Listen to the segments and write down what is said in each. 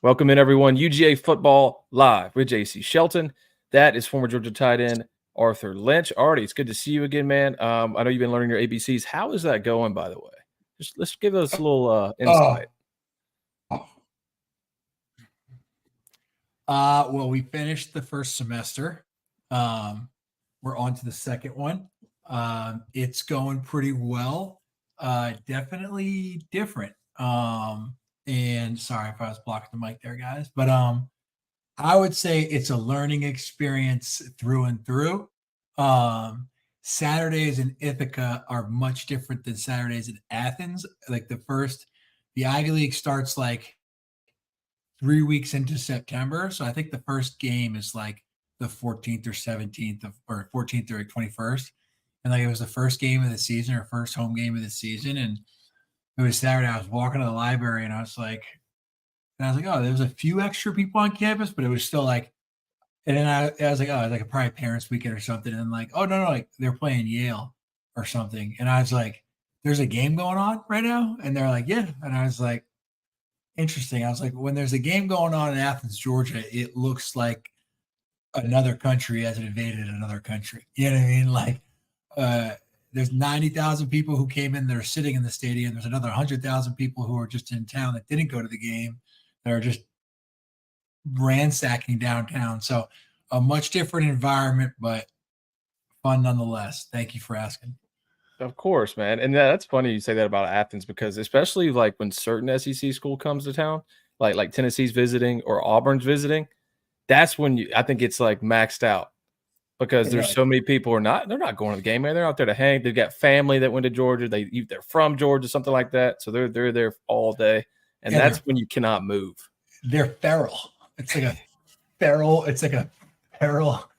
Welcome in, everyone. UGA Football Live with JC Shelton. That is former Georgia tight end Arthur Lynch. Artie, it's good to see you again, man. I know you've been learning your ABCs. How is that going, by the way? Just let's give us a little insight. Well, we finished the first semester. We're on to the second one. It's going pretty well. Definitely different. And sorry if I was blocking the mic there, guys, but I would say it's a learning experience through and through. Saturdays in Ithaca are much different than Saturdays in Athens. Like the Ivy League starts like 3 weeks into September. So I think the first game is like the 14th or 17th or 14th or 21st. And like it was the first game of the season or first home game of the season. And it was Saturday. I was walking to the library and I was like, oh, there was a few extra people on campus, but it was still like, and then I was like, oh, it's like a probably parents' weekend or something. And like, oh, no, like they're playing Yale or something. And I was like, there's a game going on right now. And they're like, yeah. And I was like, interesting. I was like, when there's a game going on in Athens, Georgia, it looks like another country has invaded another country. You know what I mean? Like, there's 90,000 people who came in that are sitting in the stadium. There's another 100,000 people who are just in town that didn't go to the game. That are just ransacking downtown. So a much different environment, but fun nonetheless. Thank you for asking. Of course, man. And that's funny you say that about Athens because especially like when certain SEC school comes to town, like Tennessee's visiting or Auburn's visiting, that's when I think it's like maxed out. Because there's so many people who they're not going to the game, man. They're out there to hang. They've got family that went to Georgia. They're from Georgia, something like that. So they're there all day. And that's when you cannot move. They're feral. It's like a feral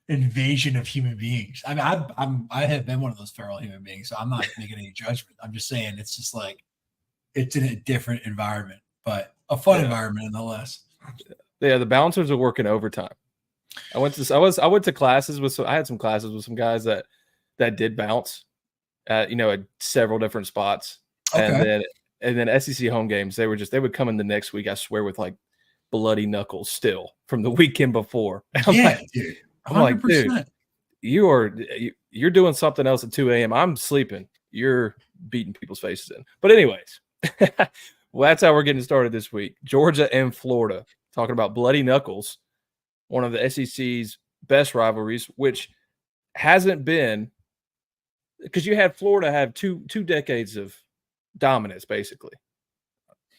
invasion of human beings. I mean, I have been one of those feral human beings, so I'm not making any judgment. I'm just saying it's just like it's in a different environment, but a fun environment nonetheless. Yeah, the bouncers are working overtime. I went to classes with I had some classes with some guys that did bounce at several different spots. Okay. And then SEC home games, they would come in the next week, I swear, with like bloody knuckles still from the weekend before. Dude. 100%. I'm like, dude, you're doing something else at 2 a.m. I'm sleeping. You're beating people's faces in. But anyways, well, that's how we're getting started this week. Georgia and Florida, talking about bloody knuckles. One of the SEC's best rivalries, which hasn't been because you had Florida have two decades of dominance, basically.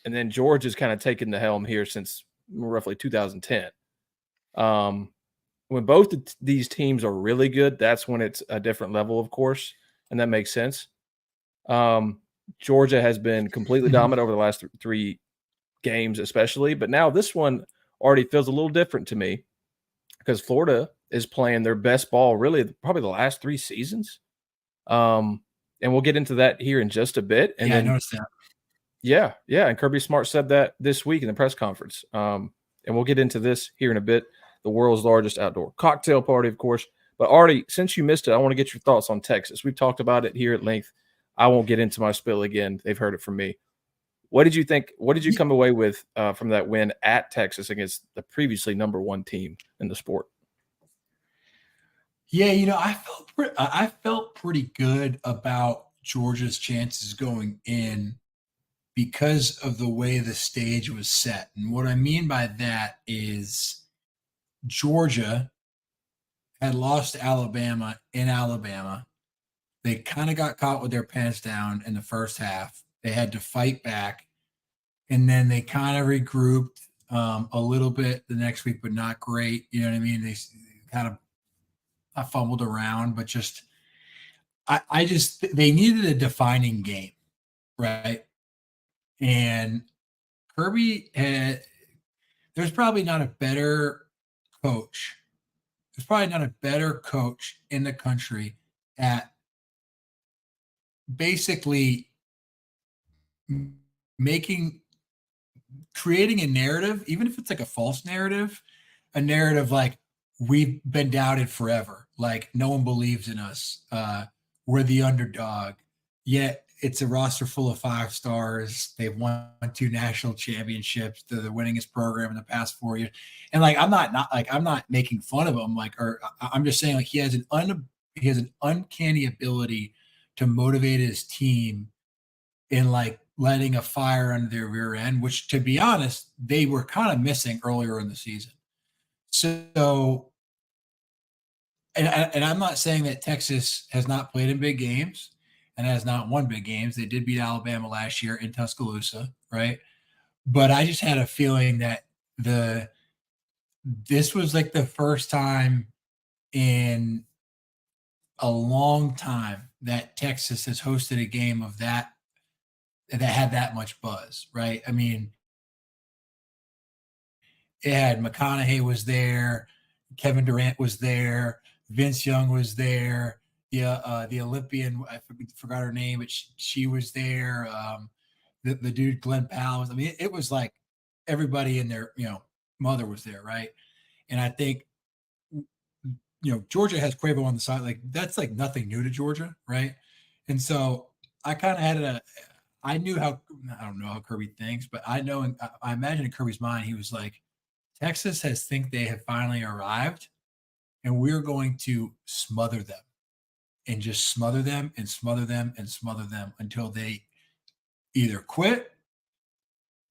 And then Georgia's kind of taken the helm here since roughly 2010. When both these teams are really good, that's when it's a different level, of course, and that makes sense. Georgia has been completely dominant over the last three games, especially, but now this one already feels a little different to me. Because Florida is playing their best ball really probably the last 3 seasons. And we'll get into that here in just a bit. And I noticed that. Yeah. And Kirby Smart said that this week in the press conference. And we'll get into this here in a bit. The world's largest outdoor cocktail party, of course. But Artie, since you missed it, I want to get your thoughts on Texas. We've talked about it here at length. I won't get into my spill again. They've heard it from me. What did you think? What did you come away with from that win at Texas against the previously number 1 team in the sport? Yeah, I felt pretty good about Georgia's chances going in because of the way the stage was set. And what I mean by that is Georgia had lost to Alabama in Alabama. They kind of got caught with their pants down in the first half. They had to fight back, and then they kind of regrouped a little bit the next week, but not great. You know what I mean? They kind of fumbled around, but just they needed a defining game, right? And Kirby there's probably not a better coach. There's probably not a better coach in the country at basically creating a narrative, even if it's like a false narrative, a narrative like we've been doubted forever. Like no one believes in us. We're the underdog. Yet it's a roster full of 5 stars. They've won 2 national championships. They're the winningest program in the past 4 years. And like, I'm not making fun of him. I'm just saying like he has an uncanny ability to motivate his team in like letting a fire under their rear end, which to be honest, they were kind of missing earlier in the season. So, and I'm not saying that Texas has not played in big games and has not won big games. They did beat Alabama last year in Tuscaloosa, right? But I just had a feeling that this was like the first time in a long time that Texas has hosted a game of that had that much buzz, right? I mean, it had McConaughey was there, Kevin Durant was there, Vince Young was there, the Olympian, I forgot her name, but she was there. The dude Glenn Powell was. I mean, it was like everybody in their mother was there, right? And I think Georgia has Quavo on the side, like that's like nothing new to Georgia, right? And so I kind of had I knew how I don't know how Kirby thinks, but I know and I imagine in Kirby's mind he was like, Texas think they have finally arrived, and we're going to smother them and just smother them and smother them and smother them until they either quit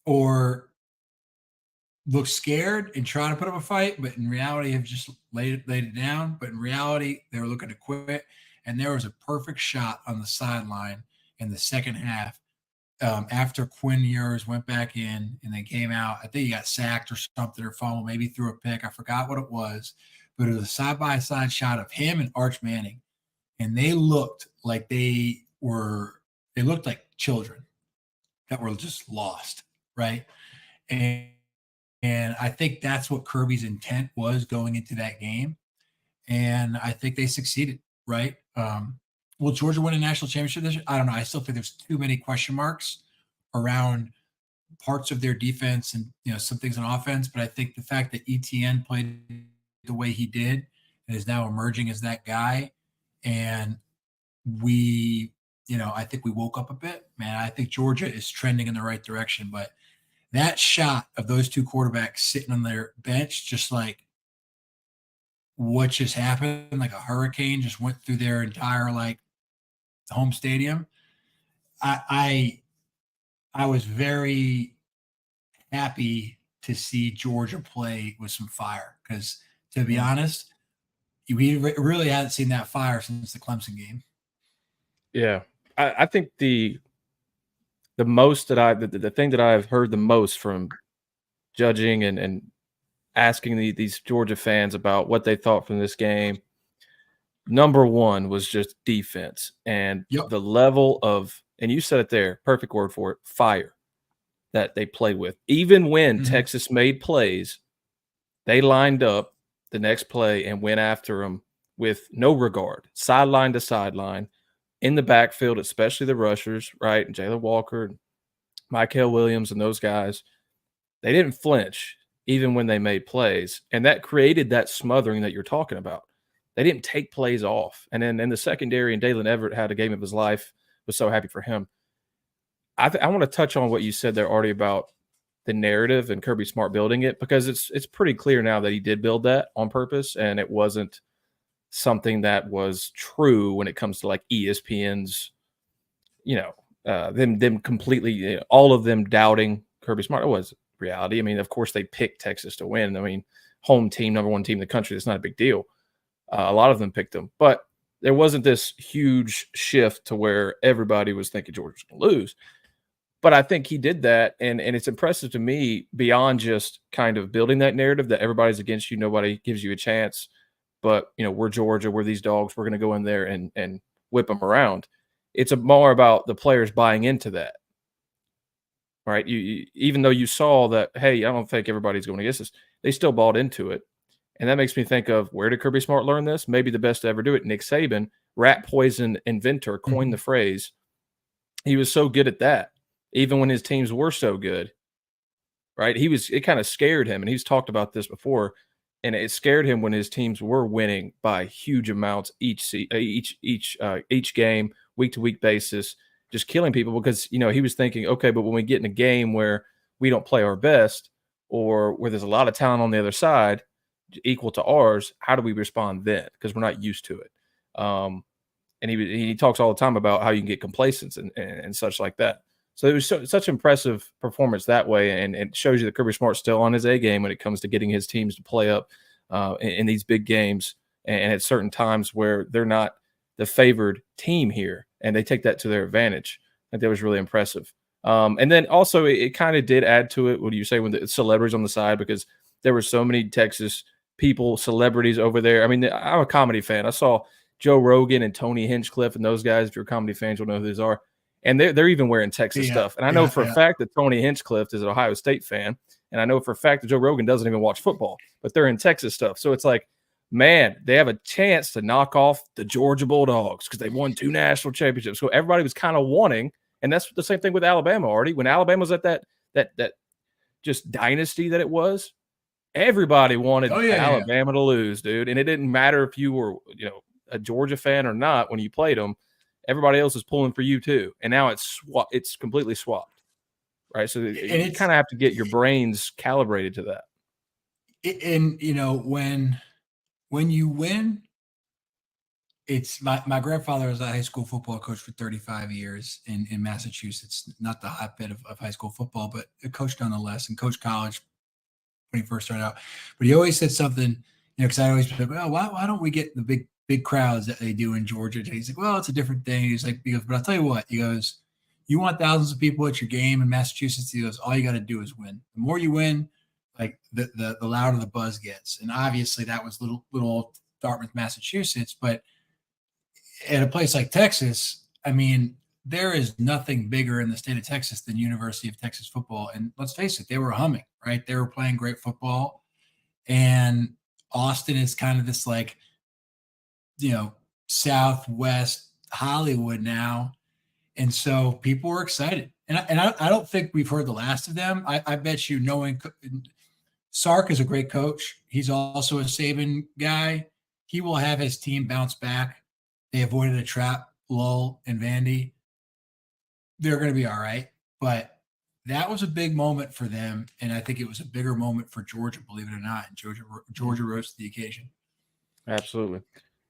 or look scared and try to put up a fight, but in reality have just laid it down. But in reality, they were looking to quit. And there was a perfect shot on the sideline in the second half after Quinn Ewers went back in and they came out. I think he got sacked or something or fumbled, maybe threw a pick. I forgot what it was, but it was a side-by-side shot of him and Arch Manning. And they looked like children that were just lost, right? And I think that's what Kirby's intent was going into that game. And I think they succeeded, right? Will Georgia win a national championship this year? I don't know. I still think there's too many question marks around parts of their defense and some things on offense. But I think the fact that ETN played the way he did and is now emerging as that guy, and I think we woke up a bit, man. I think Georgia is trending in the right direction, but that shot of those 2 quarterbacks sitting on their bench, just like what just happened, like a hurricane just went through their entire home stadium. I was very happy to see Georgia play with some fire because, to be honest, we really hadn't seen that fire since the Clemson game. Yeah, I think the most that the thing that I've heard the most from judging and asking these Georgia fans about what they thought from this game, number one was just defense and the level of, and you said it there, perfect word for it, fire that they played with. Even when Texas made plays, they lined up the next play and went after them with no regard, sideline to sideline, in the backfield, especially the rushers, right? And Jalen Walker, and Mykel Williams, and those guys, they didn't flinch even when they made plays. And that created that smothering that you're talking about. They didn't take plays off. And then in the secondary, and Dalen Everett had a game of his life. Was so happy for him. I want to touch on what you said there, Artie, about the narrative and Kirby Smart building it, because it's pretty clear now that he did build that on purpose, and it wasn't something that was true when it comes to like ESPN's, them completely, all of them doubting Kirby Smart. It was reality. I mean, of course they picked Texas to win. I mean, home team, number one team in the country. That's not a big deal. A lot of them picked them, but there wasn't this huge shift to where everybody was thinking Georgia was going to lose. But I think he did that, and it's impressive to me beyond just kind of building that narrative that everybody's against you, nobody gives you a chance. But, we're Georgia, we're these dogs, we're going to go in there and whip them around. It's more about the players buying into that, right? You even though you saw that, hey, I don't think everybody's going against us, they still bought into it. And that makes me think of, where did Kirby Smart learn this? Maybe the best to ever do it, Nick Saban, rat poison inventor, coined the phrase. He was so good at that, even when his teams were so good, right? It kind of scared him, and he's talked about this before. And it scared him when his teams were winning by huge amounts each game, week to week basis. just killing people because, he was thinking, okay, but when we get in a game where we don't play our best or where there's a lot of talent on the other side equal to ours, how do we respond then? Because we're not used to it. And he talks all the time about how you can get complacent and such like that. So it was such impressive performance that way, and it shows you that Kirby Smart's still on his A game when it comes to getting his teams to play up in these big games and at certain times where they're not the favored team here, and they take that to their advantage. I think that was really impressive. And then also it kind of did add to it. What do you say when the celebrities on the side, because there were so many Texas people, celebrities over there. I mean, I'm a comedy fan. I saw Joe Rogan and Tony Hinchcliffe and those guys. If you're comedy fans, you'll know who these are. And they're even wearing Texas stuff. And I know for a fact that Tony Hinchcliffe is an Ohio State fan. And I know for a fact that Joe Rogan doesn't even watch football, but they're in Texas stuff. So it's like, man, they have a chance to knock off the Georgia Bulldogs because they won 2 national championships. So everybody was kind of wanting, and that's the same thing with Alabama, Artie. When Alabama was at that just dynasty that it was, everybody wanted Alabama to lose, dude. And it didn't matter if you were, a Georgia fan or not when you played them. Everybody else is pulling for you too. And now it's completely swapped, right? So you kind of have to get your brains calibrated to that. And, when you win, it's my grandfather was a high school football coach for 35 years in Massachusetts, not the hotbed of high school football, but a coach nonetheless, and coached college when he first started out. But he always said something, because I always said, well, why don't we get the big crowds that they do in Georgia? And he's like, well, it's a different thing. He goes, but I'll tell you what, he goes, you want thousands of people at your game in Massachusetts? He goes, all you got to do is win. The more you win, like the louder the buzz gets. And obviously that was little old Dartmouth, Massachusetts. But at a place like Texas, I mean, there is nothing bigger in the state of Texas than University of Texas football. And let's face it, they were humming, right? They were playing great football. And Austin is kind of this like, Southwest Hollywood now. And so people were excited. And I don't think we've heard the last of them. I bet you knowing Sark is a great coach. He's also a Saban guy. He will have his team bounce back. They avoided a trap, lull, and Vandy. They're going to be all right. But that was a big moment for them. And I think it was a bigger moment for Georgia, believe it or not. And Georgia rose to the occasion. Absolutely.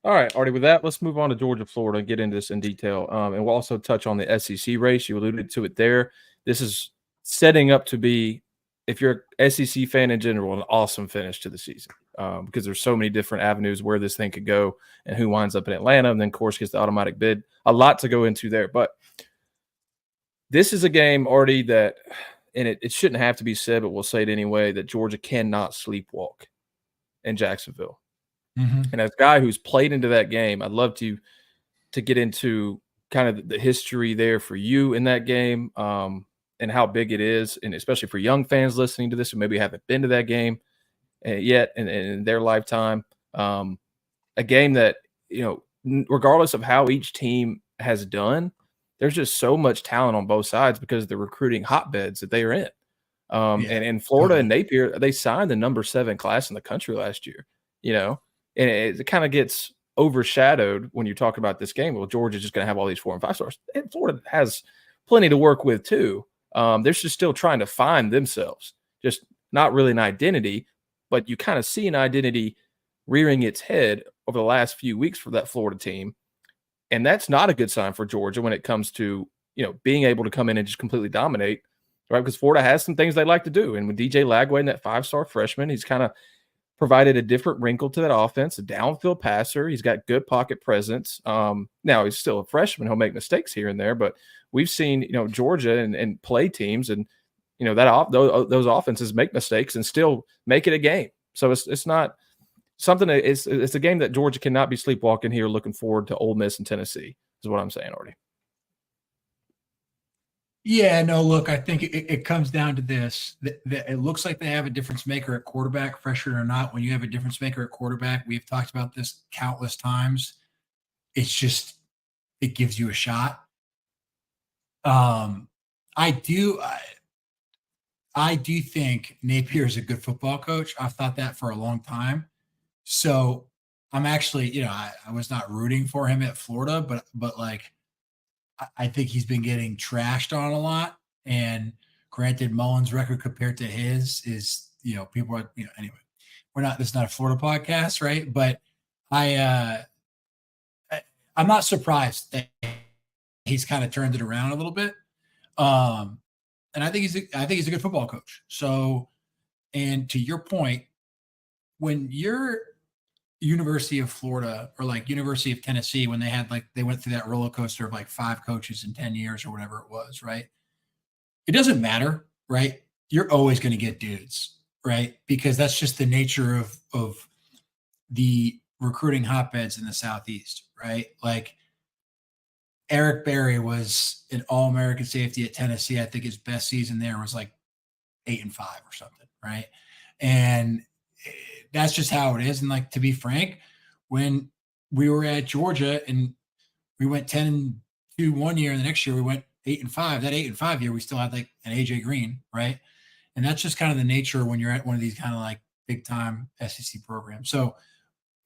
All right, Artie, with that, let's move on to Georgia, Florida, and get into this in detail. And we'll also touch on the SEC race. You alluded to it there. This is setting up to be, if you're an SEC fan in general, an awesome finish to the season because there's so many different avenues where this thing could go and who winds up in Atlanta and then, of course, gets the automatic bid. A lot to go into there. But this is a game, Artie, that – and it shouldn't have to be said, but we'll say it anyway, that Georgia cannot sleepwalk in Jacksonville. Mm-hmm. And as a guy who's played into that game, I'd love to get into kind of the history there for you in that game and how big it is, and especially for young fans listening to this who maybe haven't been to that game yet in their lifetime. A game that, regardless of how each team has done, there's just so much talent on both sides because of the recruiting hotbeds that they are in. And in Florida and Napier, they signed the number 7 class in the country last year, and it kind of gets overshadowed when you're talking about this game. Well, Georgia's just going to have all these 4 and 5 stars. And Florida has plenty to work with too. They're just still trying to find themselves, just not really an identity, but you kind of see an identity rearing its head over the last few weeks for that Florida team. And that's not a good sign for Georgia when it comes to, being able to come in and just completely dominate, right? Because Florida has some things they like to do. And with DJ Lagway and that 5-star freshman, he's kind of provided a different wrinkle to that offense, a downfield passer. He's got good pocket presence. Now he's still a freshman. He'll make mistakes here and there, but we've seen, Georgia and play teams and, those offenses make mistakes and still make it a game. So it's not something that it's a game that Georgia cannot be sleepwalking here looking forward to Ole Miss and Tennessee is what I'm saying, Artie. Yeah, no, look, I think it comes down to this. That it looks like they have a difference maker at quarterback, freshman or not. When you have a difference maker at quarterback, we've talked about this countless times. It's just, it gives you a shot. I do think Napier is a good football coach. I've thought that for a long time. So I'm actually, I was not rooting for him at Florida, but like, I think he's been getting trashed on a lot. And granted, Mullen's record compared to his is, people are, anyway, this is not a Florida podcast, right? But I, I'm not surprised that he's kind of turned it around a little bit. And I think he's a good football coach. So, and to your point, when you're University of Florida or like University of Tennessee, when they went through that roller coaster of like 5 coaches in 10 years or whatever it was, right? It doesn't matter, right? You're always going to get dudes, right? Because that's just the nature of the recruiting hotbeds in the Southeast, right? Like Eric Berry was an All-American safety at Tennessee. I think his best season there was like 8-5 or something, right? And that's just how it is. And like, to be frank, when we were at Georgia and we went 10-2 one year, and the next year we went 8-5. That 8-5 year, we still had like an AJ Green, right? And that's just kind of the nature when you're at one of these kind of like big time SEC programs. So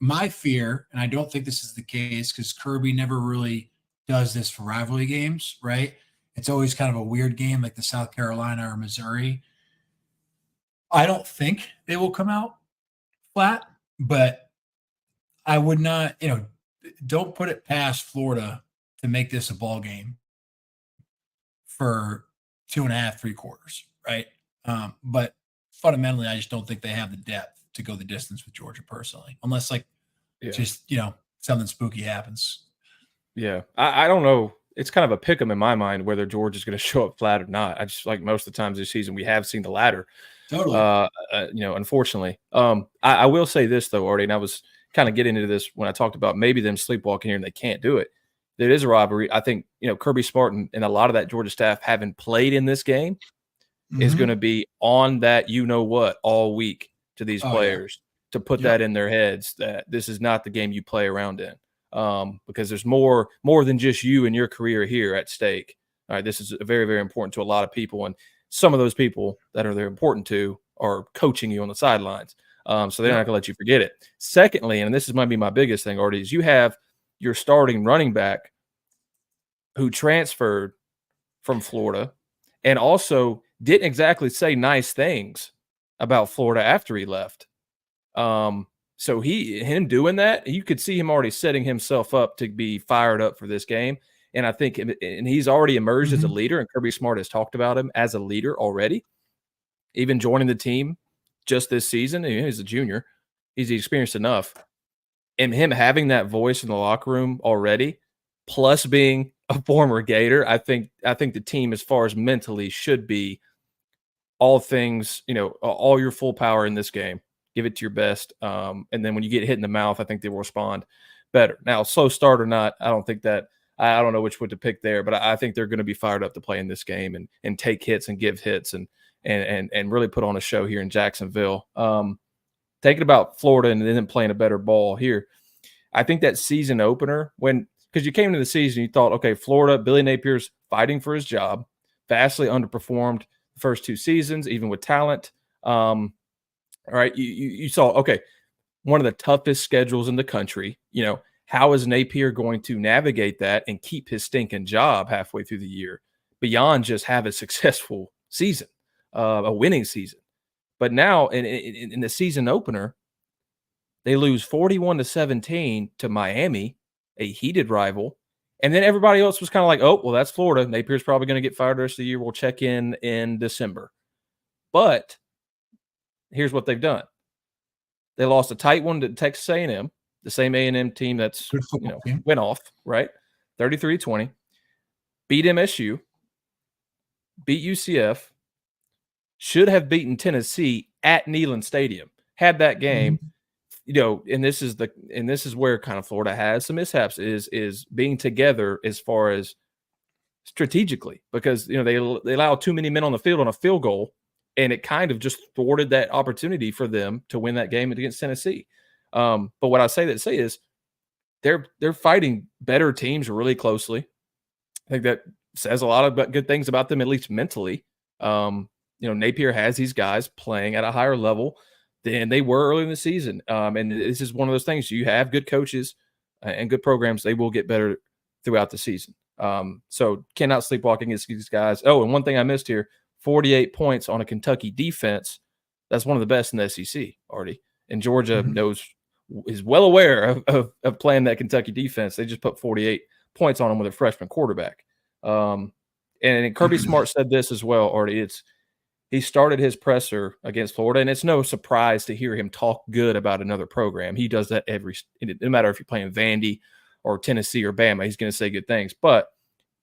my fear, and I don't think this is the case because Kirby never really does this for rivalry games, right? It's always kind of a weird game like the South Carolina or Missouri. I don't think they will come out flat, but I would not, don't put it past Florida to make this a ball game for 2.5, 3 quarters, right? But fundamentally, I just don't think they have the depth to go the distance with Georgia personally, unless just, something spooky happens. Yeah. I don't know. It's kind of a pick 'em in my mind whether Georgia's going to show up flat or not. I just like most of the times this season we have seen the latter. Totally. Unfortunately. I will say this though, Artie, and I was kind of getting into this when I talked about maybe them sleepwalking here and they can't do it. It is a rivalry. I think, Kirby Smart and a lot of that Georgia staff having played in this game is going to be on that what all week to these players to put that in their heads that this is not the game you play around in. Because there's more than just you and your career here at stake. All right, this is very, very important to a lot of people, and some of those people that they're important to are coaching you on the sidelines. So they're not going to let you forget it. Secondly, and this might be my biggest thing, Artie, is you have your starting running back who transferred from Florida and also didn't exactly say nice things about Florida after he left. So him doing that, you could see him already setting himself up to be fired up for this game. And I think, and he's already emerged as a leader, and Kirby Smart has talked about him as a leader already, even joining the team just this season. He's a junior. He's experienced enough. And him having that voice in the locker room already, plus being a former Gator, I think the team, as far as mentally, should be all things, all your full power in this game. Give it to your best. And then when you get hit in the mouth, I think they will respond better. Now, slow start or not, I don't think that – I don't know which one to pick there, but I think they're going to be fired up to play in this game and take hits and give hits and really put on a show here in Jacksonville. Taking about Florida and then playing a better ball here, I think that season opener because you came into the season, you thought, okay, Florida, Billy Napier's fighting for his job, vastly underperformed the first 2 seasons, even with talent. All right, you saw, okay, one of the toughest schedules in the country. How is Napier going to navigate that and keep his stinking job halfway through the year beyond just have a successful season, a winning season? But now in the season opener, they lose 41-17 to Miami, a heated rival. And then everybody else was kind of like, oh, well, that's Florida. Napier's probably going to get fired the rest of the year. We'll check in December. But here's what they've done. They lost a tight one to Texas A&M, the same A&M team that's went off, right? 33-20. Beat MSU. Beat UCF. Should have beaten Tennessee at Neyland Stadium. Had that game, and this is where kind of Florida has some mishaps is being together as far as strategically, because they allow too many men on the field on a field goal. And it kind of just thwarted that opportunity for them to win that game against Tennessee. But what I say is they're fighting better teams really closely. I think that says a lot of good things about them, at least mentally. Napier has these guys playing at a higher level than they were early in the season. And this is one of those things. You have good coaches and good programs. They will get better throughout the season. So cannot sleepwalk against these guys. Oh, and one thing I missed here, 48 points on a Kentucky defense. That's one of the best in the SEC, Artie. And Georgia is well aware of playing that Kentucky defense. They just put 48 points on them with a freshman quarterback. And Kirby Smart said this as well, Artie. He started his presser against Florida, and it's no surprise to hear him talk good about another program. He does that no matter if you're playing Vandy or Tennessee or Bama, he's going to say good things. But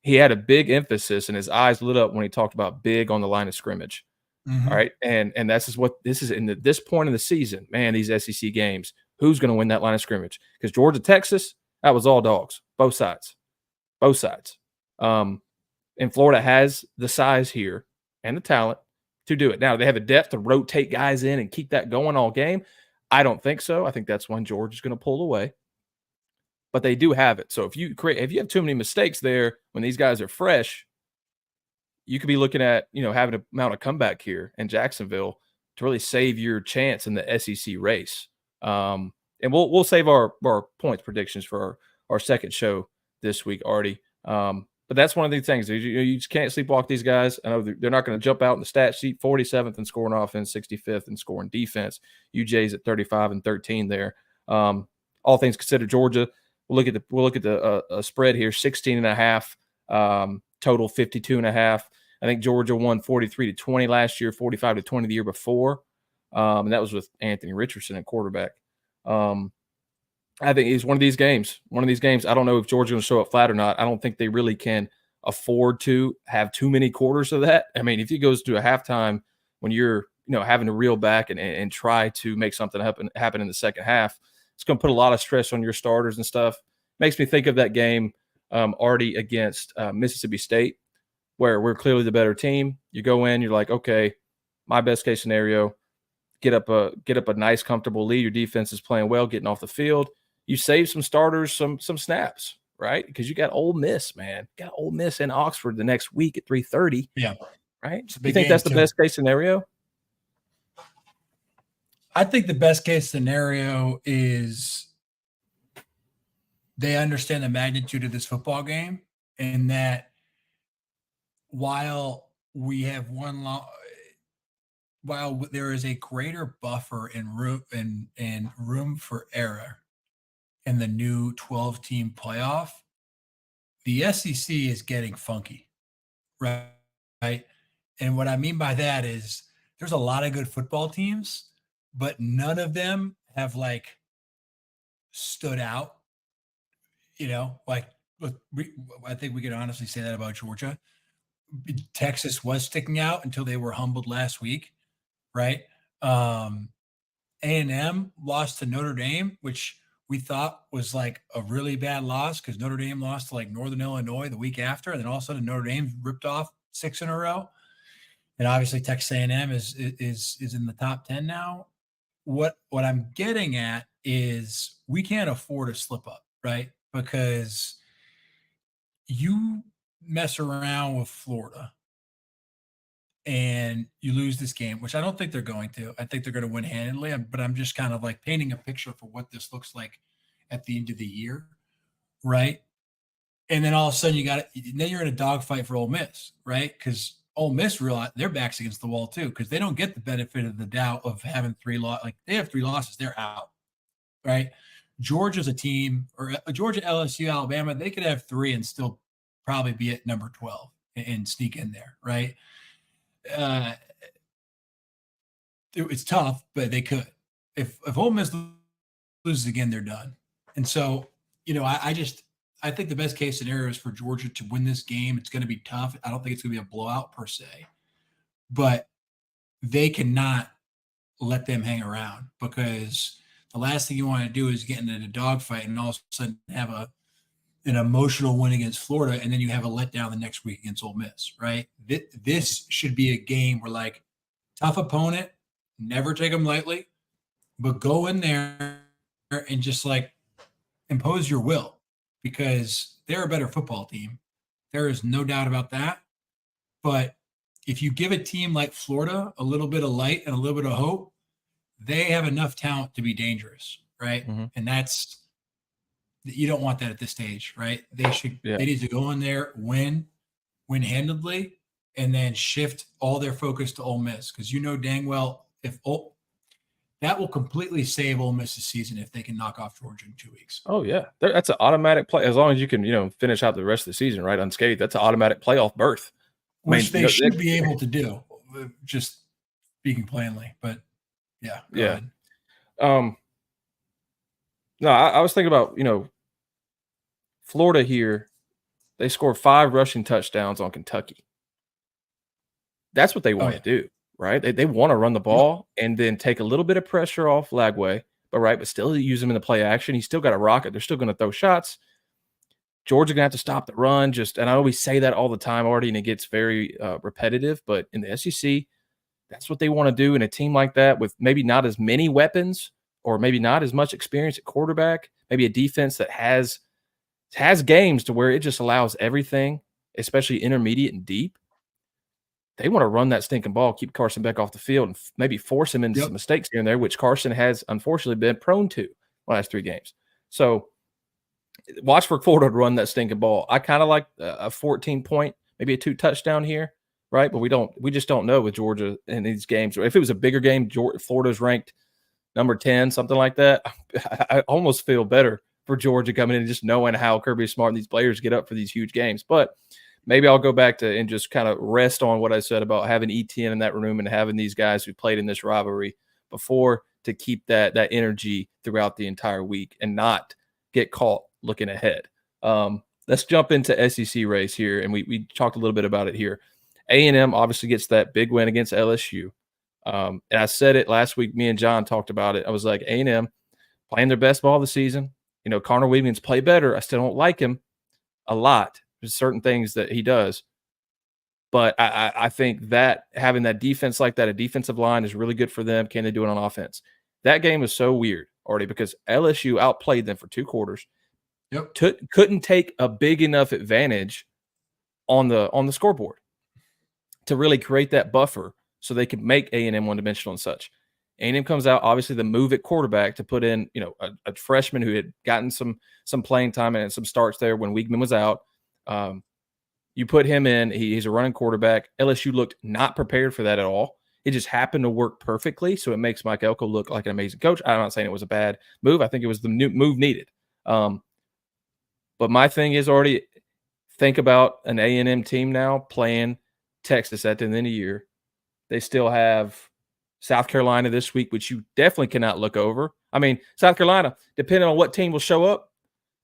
he had a big emphasis, and his eyes lit up when he talked about big on the line of scrimmage. All right, and that's just what this is this point in the season. Man, these SEC games, who's going to win that line of scrimmage? Because Georgia, Texas, that was all dogs, both sides. And Florida has the size here and the talent to do it. Now, they have the depth to rotate guys in and keep that going all game. I don't think so. I think that's when Georgia's going to pull away. But they do have it. So if you have too many mistakes there when these guys are fresh, you could be looking at, having to mount a comeback here in Jacksonville to really save your chance in the SEC race. And we'll save our points predictions for our second show this week, Artie. But that's one of the things. You just can't sleepwalk these guys. I know they're not going to jump out in the stat sheet, 47th in scoring offense, 65th in scoring defense. UGA's at 35-13 there. All things considered, Georgia, we'll look at the spread here, 16.5, total 52.5. I think Georgia won 43-20 last year, 45-20 the year before. And that was with Anthony Richardson at quarterback. I think it's one of these games. I don't know if Georgia's going to show up flat or not. I don't think they really can afford to have too many quarters of that. I mean, if he goes to a halftime when you're, having to reel back and try to make something happen in the second half, it's going to put a lot of stress on your starters and stuff. Makes me think of that game, Artie, against Mississippi State, where we're clearly the better team. You go in, you're like, okay, my best case scenario, get up a nice, comfortable lead. Your defense is playing well, getting off the field. You save some starters, some snaps, right? Because you got Ole Miss, man. You got Ole Miss in Oxford the next week at 3:30. Yeah. Right? You think that's the best case scenario? I think the best case scenario is they understand the magnitude of this football game, and that while we have while there is a greater buffer and room for error in the new 12-team playoff, the SEC is getting funky, right? And what I mean by that is there's a lot of good football teams, but none of them have stood out. I think we could honestly say that about Georgia. Texas was sticking out until they were humbled last week, right? A&M lost to Notre Dame, which we thought was a really bad loss because Notre Dame lost to Northern Illinois the week after, and then all of a sudden Notre Dame ripped off 6 in a row. And obviously Texas A&M is in the top 10 now. What I'm getting at is we can't afford a slip up, right? Because you mess around with Florida and you lose this game, which I don't think they're going to. I think they're going to win handedly, but I'm just kind of painting a picture for what this looks like at the end of the year, right? And then all of a sudden then you're in a dogfight for Ole Miss, right? Because Ole Miss realize their backs against the wall too, because they don't get the benefit of the doubt of having 3 losses. They have 3 losses, they're out, right? Georgia's a team, or Georgia, LSU, Alabama, they could have 3 and still probably be at number 12 and sneak in there, right? It's tough, but they could. If Ole Miss loses again, they're done. And so, I think the best case scenario is for Georgia to win this game. It's going to be tough. I don't think it's going to be a blowout per se, but they cannot let them hang around, because the last thing you want to do is get into a dogfight and all of a sudden have an emotional win against Florida, and then you have a letdown the next week against Ole Miss, right? This should be a game where tough opponent, never take them lightly, but go in there and just impose your will, because they're a better football team. There is no doubt about that. But if you give a team like Florida a little bit of light and a little bit of hope, they have enough talent to be dangerous, right? Mm-hmm. And You don't want that at this stage, right? They need to go in there, win handedly, and then shift all their focus to Ole Miss, because dang well that will completely save Ole Miss's season if they can knock off Georgia in 2 weeks. Oh yeah, that's an automatic play as long as you can finish out the rest of the season right unscathed. That's an automatic playoff berth, which they should be able to do. Just speaking plainly, but yeah, go ahead. No, I was thinking about Florida here. They scored 5 rushing touchdowns on Kentucky. That's what they want to do, right? They want to run the ball and then take a little bit of pressure off Lagway, but still use him in the play action. He's still got a rocket. They're still going to throw shots. Georgia going to have to stop the run. And I always say that all the time already, and it gets very repetitive. But in the SEC, that's what they want to do in a team like that with maybe not as many weapons or maybe not as much experience at quarterback, maybe a defense that has games to where it just allows everything, especially intermediate and deep. They want to run that stinking ball, keep Carson Beck off the field, and maybe force him into some mistakes here and there, which Carson has unfortunately been prone to the last 3 games. So watch for Florida to run that stinking ball. I kind of like a 14-point, maybe a 2 touchdown here, right? But we just don't know with Georgia in these games. If it was a bigger game, Florida's ranked number 10, something like that, I almost feel better for Georgia coming in and just knowing how Kirby Smart and these players get up for these huge games. But maybe I'll go back to and just kind of rest on what I said about having ETN in that room and having these guys who played in this rivalry before to keep that energy throughout the entire week and not get caught looking ahead. Let's jump into SEC race here, and we talked a little bit about it here. A&M obviously gets that big win against LSU. And I said it last week. Me and John talked about it. I was like, A&M playing their best ball of the season. Connor Williams play better. I still don't like him a lot. There's certain things that he does. But I think that having that defense like that, a defensive line, is really good for them. Can they do it on offense? That game was so weird already because LSU outplayed them for 2 quarters. Couldn't take a big enough advantage on the scoreboard to really create that buffer so they could make A&M one-dimensional and such. A&M comes out, obviously, the move at quarterback to put in, a freshman who had gotten some playing time and some starts there when Weigman was out. You put him in. He's a running quarterback. LSU looked not prepared for that at all. It just happened to work perfectly, so it makes Mike Elko look like an amazing coach. I'm not saying it was a bad move. I think it was the new move needed. But my thing is already think about an A&M team now playing Texas at the end of the year. They still have South Carolina this week, which you definitely cannot look over. I mean, South Carolina, depending on what team will show up,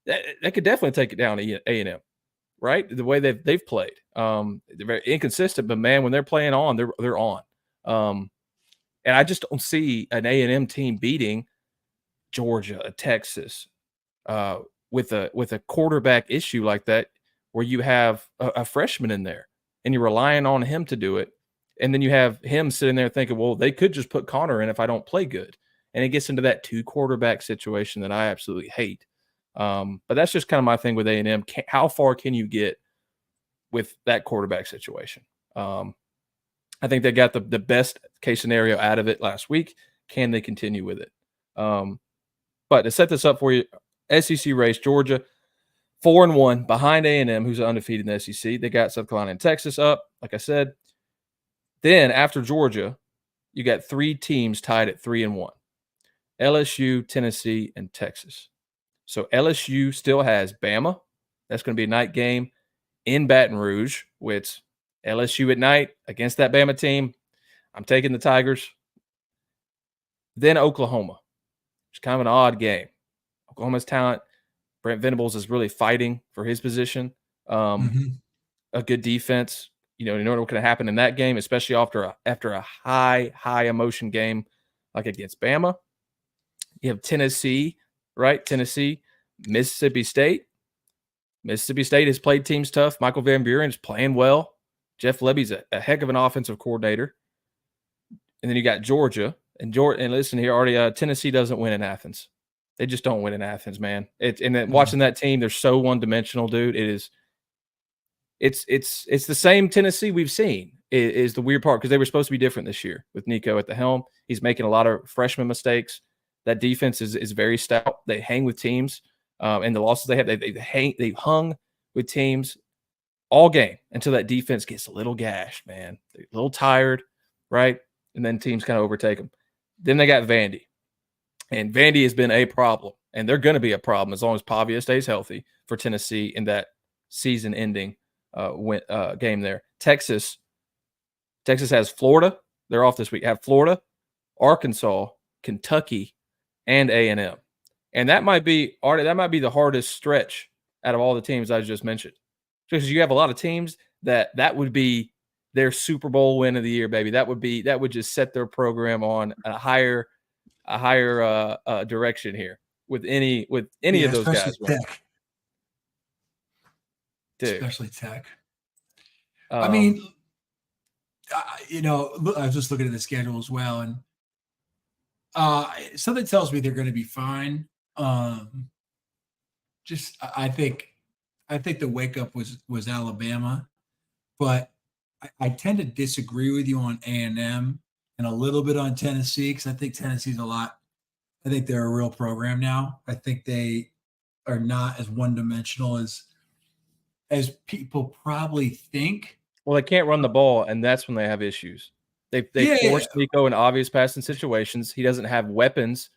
they could definitely take it down to A&M, right? The way they've played. They're very inconsistent, but man, when they're playing on, they're on. And I just don't see an A&M team beating Georgia, Texas, with a quarterback issue like that, where you have a freshman in there and you're relying on him to do it. And then you have him sitting there thinking, well, they could just put Connor in if I don't play good. And it gets into that 2 quarterback situation that I absolutely hate. But that's just kind of my thing with A&M. How far can you get with that quarterback situation? I think they got the best case scenario out of it last week. Can they continue with it? But to set this up for you, SEC race, Georgia, 4-1 behind A&M, who's undefeated in the SEC. They got South Carolina and Texas up, like I said. Then after Georgia, you got 3 teams tied at 3-1. LSU, Tennessee, and Texas. So LSU still has Bama. That's going to be a night game in Baton Rouge, which LSU at night against that Bama team. I'm taking the Tigers. Then Oklahoma. It's kind of an odd game. Oklahoma's talent. Brent Venables is really fighting for his position. A good defense. You know what can happen in that game, especially after a high emotion game like against Bama. You have Tennessee, right? Tennessee, Mississippi State. Mississippi State has played teams tough. Michael Van Buren is playing well. Jeff Lebby's a heck of an offensive coordinator. And then you got Georgia. And listen here, already Tennessee doesn't win in Athens. They just don't win in Athens, man. Watching that team, they're so one-dimensional, dude. It's the same Tennessee we've seen is the weird part, because they were supposed to be different this year with Nico at the helm. He's making a lot of freshman mistakes. That defense is very stout. They hang with teams. And the losses they had, they've hung with teams all game until that defense gets a little gashed, man. They're a little tired, right? And then teams kind of overtake them. Then they got Vandy. And Vandy has been a problem. And they're going to be a problem as long as Pavia stays healthy for Tennessee in that season-ending game there. Texas has Florida. They're off this week. Have Florida, Arkansas, Kentucky, and A&M. And that might be the hardest stretch out of all the teams I just mentioned. Because you have a lot of teams that would be their Super Bowl win of the year, baby. That would just set their program on a higher direction here with any of those guys. Tech. Dude. Especially Tech. I mean, I was just looking at the schedule as well, and something tells me they're going to be fine. I think the wake up was Alabama, but I tend to disagree with you on A&M and a little bit on Tennessee because I think Tennessee's a lot. I think they're a real program now. I think they are not as one-dimensional as people probably think. Well, they can't run the ball, and that's when they have issues. They force Nico in obvious passing situations. He doesn't have weapons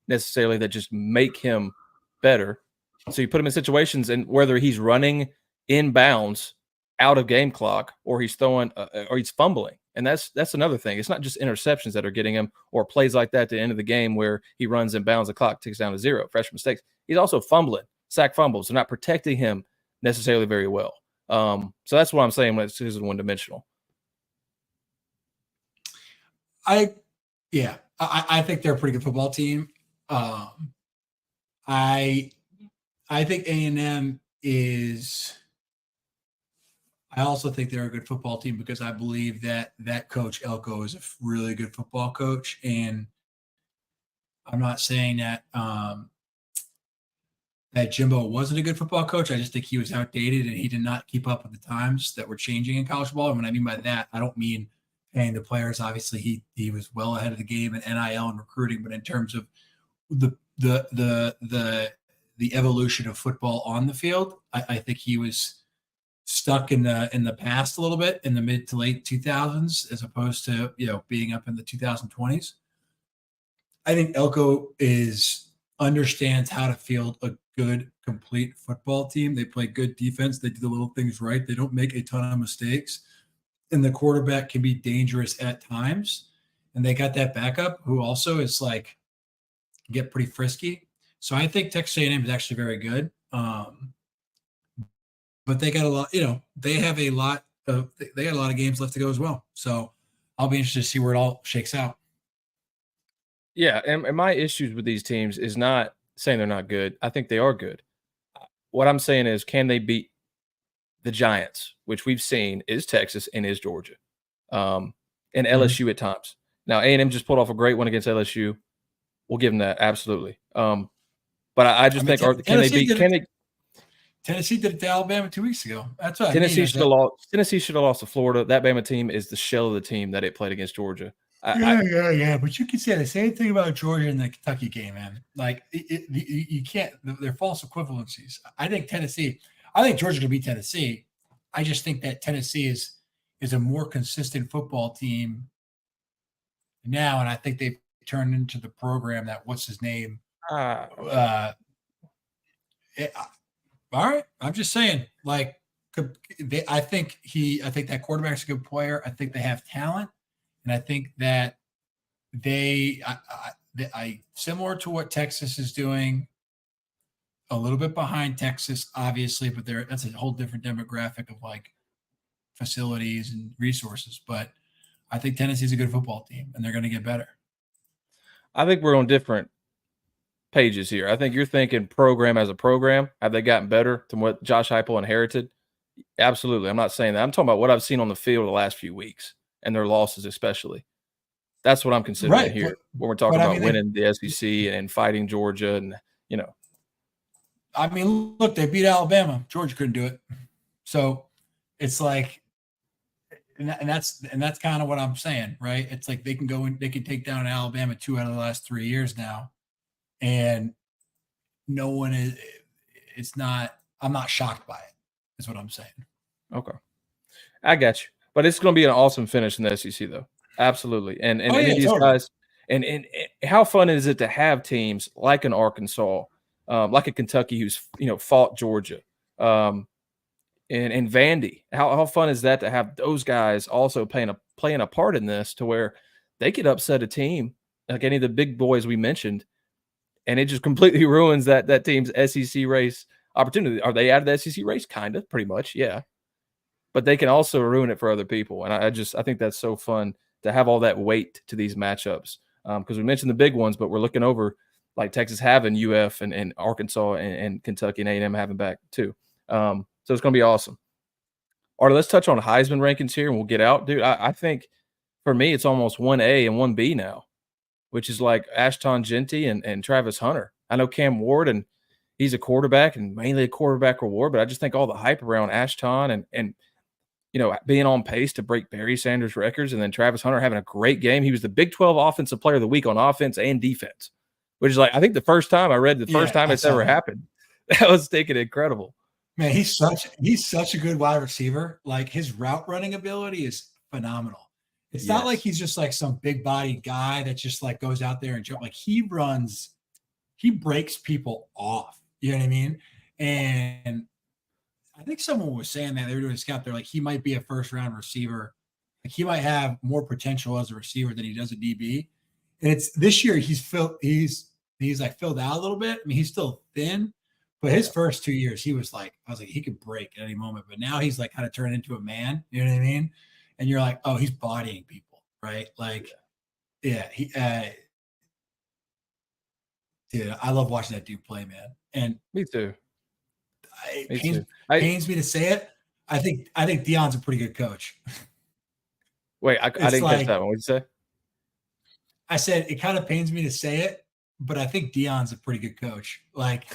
necessarily that just make him better. So you put him in situations, and whether he's running inbounds out of game clock or he's throwing or he's fumbling, and that's another thing. It's not just interceptions that are getting him or plays like that at the end of the game where he runs inbounds, the clock ticks down to 0, fresh mistakes. He's also fumbling, sack fumbles. They're not protecting him necessarily very well. So that's what I'm saying when it's one-dimensional. I think they're a pretty good football team. I think A&M is. I also think they're a good football team because I believe that coach Elko is a really good football coach, and I'm not saying that that Jimbo wasn't a good football coach. I just think he was outdated and he did not keep up with the times that were changing in college football. And what I mean by that, I don't mean paying the players. Obviously, he was well ahead of the game in NIL and recruiting, but in terms of the evolution of football on the field, I think he was stuck in the past a little bit in the mid to late 2000s as opposed to being up in the 2020s. I think Elko understands how to field a good complete football team. They play good defense. They do the little things right. They don't make a ton of mistakes, and the quarterback can be dangerous at times. And they got that backup who also is like get pretty frisky. So I think Texas A&M is actually very good. But they got a lot, they got a lot of games left to go as well. So I'll be interested to see where it all shakes out. Yeah, and my issues with these teams is not saying they're not good. I think they are good. What I'm saying is, can they beat the Giants, which we've seen is Texas and is Georgia, and LSU at times. Now, A&M just pulled off a great one against LSU. We'll give them that, absolutely. But I just think, can they beat? Tennessee did it to Alabama 2 weeks ago. That's what Tennessee should have lost. Tennessee should have lost to Florida. That Bama team is the shell of the team that it played against Georgia. Yeah. But you can say the same thing about Georgia in the Kentucky game, man. Like you can't. They're false equivalencies. I think Georgia's going to beat Tennessee. I just think that Tennessee is a more consistent football team now, and I think they've turned into the program that what's his name. All right, I'm just saying. Like, I think that quarterback's a good player. I think they have talent, and I think that they similar to what Texas is doing. A little bit behind Texas, obviously, but that's a whole different demographic of like facilities and resources. But I think Tennessee's a good football team, and they're going to get better. I think we're on different pages here. I think you're thinking program as a program. Have they gotten better than what Josh Heupel inherited? Absolutely. I'm not saying that. I'm talking about what I've seen on the field the last few weeks and their losses especially. That's what I'm considering here when we're talking about winning the SEC and fighting Georgia and, I mean, look, they beat Alabama. Georgia couldn't do it. So it's like, and that's kind of what I'm saying, right? It's like they can go and they can take down Alabama 2 out of the last 3 years now. And no one I'm not shocked by it, is what I'm saying. Okay. I got you. But it's going to be an awesome finish in the SEC, though. Absolutely. And any of these totally. guys, and how fun is it to have teams like an Arkansas, like a Kentucky who's fought Georgia, and Vandy? How fun is that to have those guys also playing a part in this, to where they could upset a team like any of the big boys we mentioned, and it just completely ruins that team's SEC race opportunity. Are they out of the SEC race? Kind of, pretty much, yeah. But they can also ruin it for other people. And I think that's so fun to have all that weight to these matchups. Because we mentioned the big ones, but we're looking over like Texas having UF and Arkansas and Kentucky and A&M having back too. So it's going to be awesome. All right, let's touch on Heisman rankings here and we'll get out. Dude, I think for me, it's almost 1A and 1B now, which is like Ashton Genty and Travis Hunter. I know Cam Ward, and he's a quarterback and mainly a quarterback reward, but I just think all the hype around Ashton and being on pace to break Barry Sanders' records, and then Travis Hunter having a great game. He was the Big 12 Offensive Player of the Week on offense and defense, which is like, I think the first time it's ever happened. That was thinking incredible. Man, he's such a good wide receiver. Like, his route running ability is phenomenal. It's not like he's just like some big bodied guy that just like goes out there and jump. Like, he breaks people off. You know what I mean? And I think someone was saying that they were doing a scout. They're like, he might be a first round receiver. Like, he might have more potential as a receiver than he does a DB. And it's this year he's like filled out a little bit. I mean, he's still thin, but his first 2 years, I was like, he could break at any moment. But now he's like kind of turned into a man. You know what I mean? And you're like, oh, he's bodying people, right? Like, yeah, dude, I love watching that dude play, man. And me too. It pains me to say it. I think Deion's a pretty good coach. Wait, I didn't catch that one. What'd you say? I said it kind of pains me to say it, but I think Deion's a pretty good coach. Like,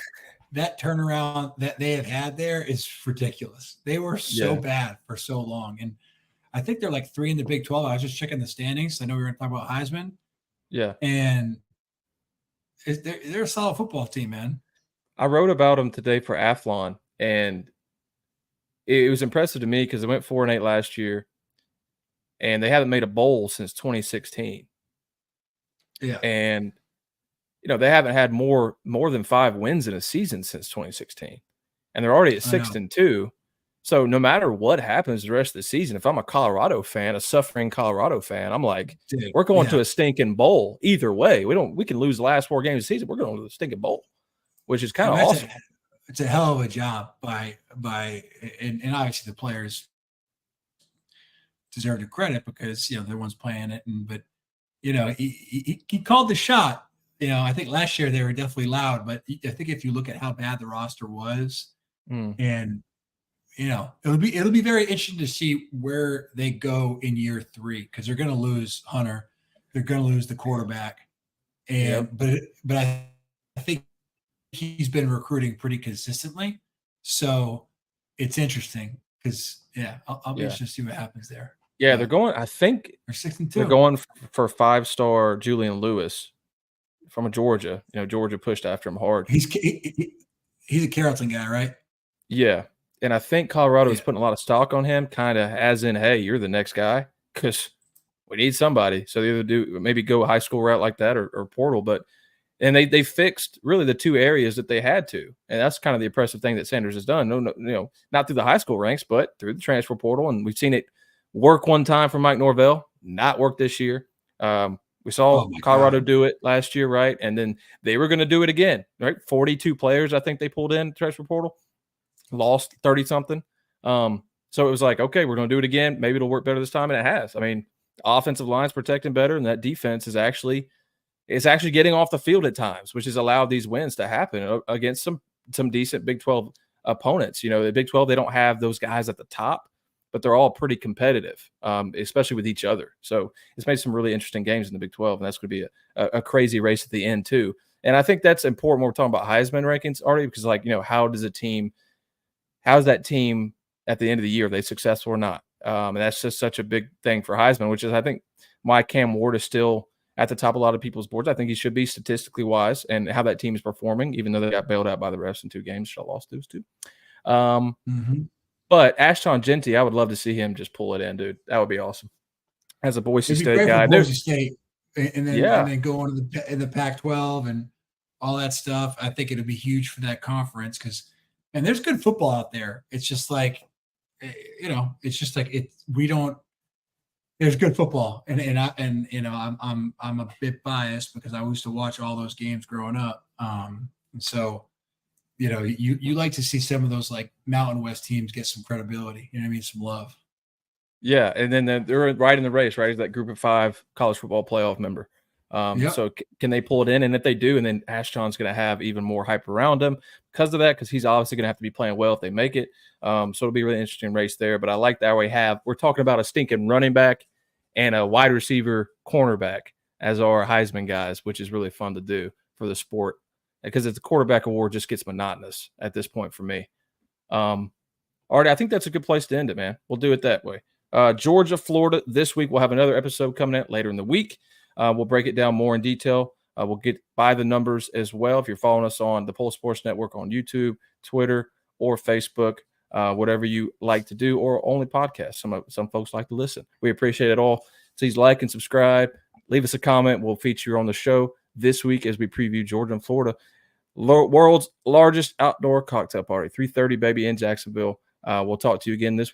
that turnaround that they have had there is ridiculous. They were so bad for so long. And I think they're like 3 in the Big 12. I was just checking the standings. I know we were going to talk about Heisman. Yeah. And they're a solid football team, man. I wrote about them today for Athlon, and it was impressive to me because they went 4-8 last year, and they haven't made a bowl since 2016. Yeah. And they haven't had more than 5 wins in a season since 2016. And they're already at 6-2. So no matter what happens the rest of the season, if I'm a Colorado fan, a suffering Colorado fan, I'm like, dude, we're going to a stinking bowl either way. We can lose the last 4 games of the season. We're going to the stinking bowl, which is kind of awesome. It's a hell of a job by and obviously the players deserve the credit because they're the ones playing it. But he called the shot. I think last year they were definitely loud, but I think if you look at how bad the roster was, and it'll be very interesting to see where they go in year 3 because they're going to lose Hunter, they're going to lose the quarterback, and but I think he's been recruiting pretty consistently, so it's interesting because I'll be interested to see what happens there. Yeah, they're going. I think they're 6-2. They're going for 5-star Julian Lewis from Georgia. Georgia pushed after him hard. He's a Carrollton guy, right? Yeah, and I think Colorado is putting a lot of stock on him, kind of as in, hey, you're the next guy because we need somebody. So they either maybe go a high school route like that or portal, and they fixed really the 2 areas that they had to, and that's kind of the impressive thing that Sanders has done. No, not through the high school ranks, but through the transfer portal, and we've seen it work one time for Mike Norvell, not work this year. We saw Colorado do it last year, right? And then they were going to do it again, right? 42 players, I think they pulled in transfer portal, lost 30-something. So it was like, okay, we're going to do it again. Maybe it'll work better this time, and it has. I mean, the offensive line's protecting better, and that defense is actually getting off the field at times, which has allowed these wins to happen against some decent Big 12 opponents. The Big 12, they don't have those guys at the top, but they're all pretty competitive, especially with each other. So it's made some really interesting games in the Big 12, and that's going to be a crazy race at the end too. And I think that's important when we're talking about Heisman rankings, Artie, because how's that team at the end of the year? Are they successful or not? And that's just such a big thing for Heisman, which is I think why Cam Ward is still at the top of a lot of people's boards. I think he should be statistically wise and how that team is performing, even though they got bailed out by the refs in 2 games. Should have lost those 2. But Ashton Genty, I would love to see him just pull it in, dude. That would be awesome. As a Boise It'd be State great guy. for Boise State, and then go on to the Pac-12 and all that stuff. I think it'd be huge for that conference because, and there's good football out there. It's just like, it's just like there's good football, and I'm a bit biased because I used to watch all those games growing up. And so, you like to see some of those like Mountain West teams get some credibility. You know what I mean? Some love. Yeah, and then they're right in the race, right? Is that Group of 5 college football playoff member. So can they pull it in? And if they do, and then Ashton's going to have even more hype around him because of that, because he's obviously going to have to be playing well if they make it. So it'll be a really interesting race there. But I like that we're talking about a stinking running back and a wide receiver cornerback as our Heisman guys, which is really fun to do for the sport because it's a quarterback award just gets monotonous at this point for me. Artie, I think that's a good place to end it, man. We'll do it that way. Georgia, Florida this week. We'll have another episode coming out later in the week. We'll break it down more in detail. We'll get by the numbers as well. If you're following us on the Pulse Sports Network on YouTube, Twitter, or Facebook, whatever you like to do, or only podcasts. Some folks like to listen. We appreciate it all. Please like and subscribe. Leave us a comment. We'll feature you on the show this week as we preview Georgia and Florida. World's largest outdoor cocktail party, 3:30, baby, in Jacksonville. We'll talk to you again this week.